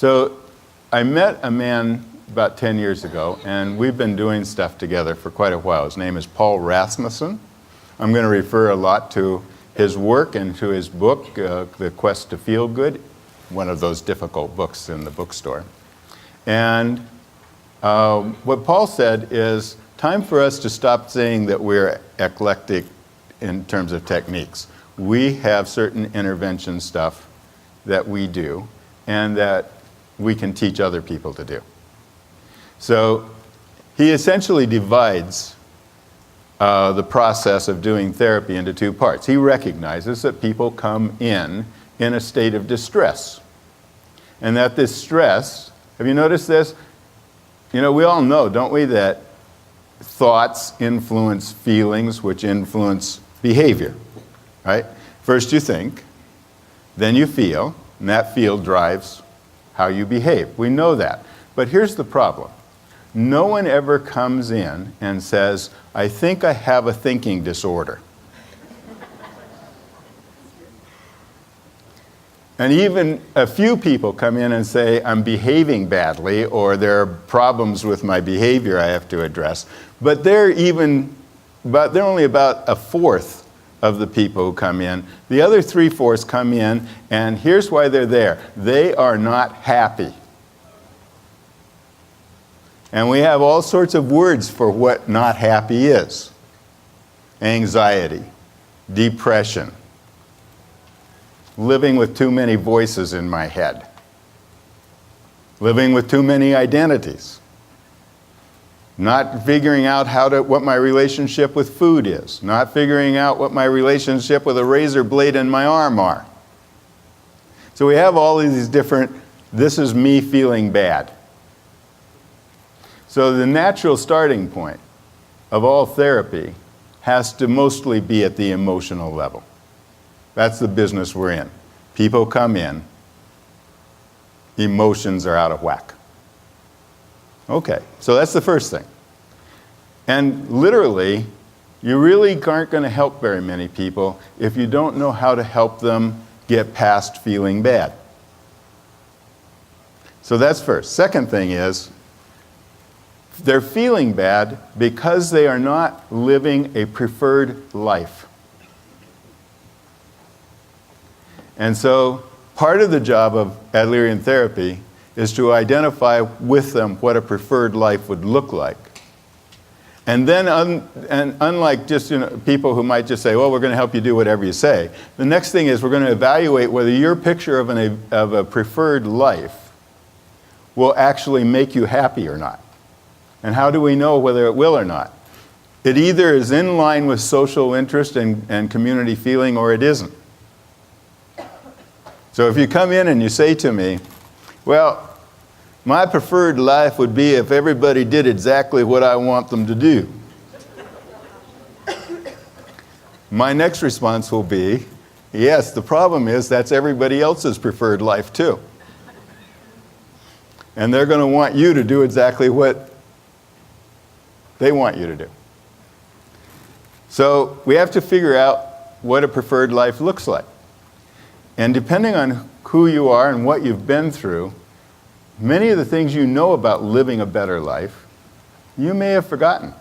So I met a man about 10 years ago, and we've been doing stuff together for quite a while. His name is Paul Rasmussen. I'm going to refer a lot to his work and to his book, The Quest to Feel Good, one of those difficult books in the bookstore. And what Paul said is, time for us to stop saying that we're eclectic in terms of techniques. We have certain intervention stuff that we do and that we can teach other people to do. So he essentially divides the process of doing therapy into two parts. He recognizes that people come in a state of distress. And that this stress, have you noticed this? You know, we all know, don't we, that thoughts influence feelings, which influence behavior, right? First you think, then you feel, and that feel drives how you behave. We know that. But here's the problem. No one ever comes in and says, I think I have a thinking disorder. And even a few people come in and say, I'm behaving badly, or there are problems with my behavior I have to address. But they're only about a fourth of the people who come in. The other 3/4 come in, and here's why they're there. They are not happy. And we have all sorts of words for what not happy is. Anxiety, depression, living with too many voices in my head, living with too many identities, not figuring out what my relationship with food is, not figuring out what my relationship with a razor blade in my arm are. So we have all of these different, this is me feeling bad. So the natural starting point of all therapy has to mostly be at the emotional level. That's the business we're in. People come in, emotions are out of whack. Okay, so that's the first thing. And literally, you really aren't going to help very many people if you don't know how to help them get past feeling bad. So that's first. Second thing is, they're feeling bad because they are not living a preferred life. And so part of the job of Adlerian therapy is to identify with them what a preferred life would look like. And then, unlike just people who might just say, well, we're going to help you do whatever you say, the next thing is we're going to evaluate whether your picture of a preferred life will actually make you happy or not. And how do we know whether it will or not? It either is in line with social interest and community feeling, or it isn't. So if you come in and you say to me, well, my preferred life would be if everybody did exactly what I want them to do. My next response will be, yes, the problem is that's everybody else's preferred life too. And they're going to want you to do exactly what they want you to do. So we have to figure out what a preferred life looks like. And depending on who you are and what you've been through, many of the things you know about living a better life, you may have forgotten.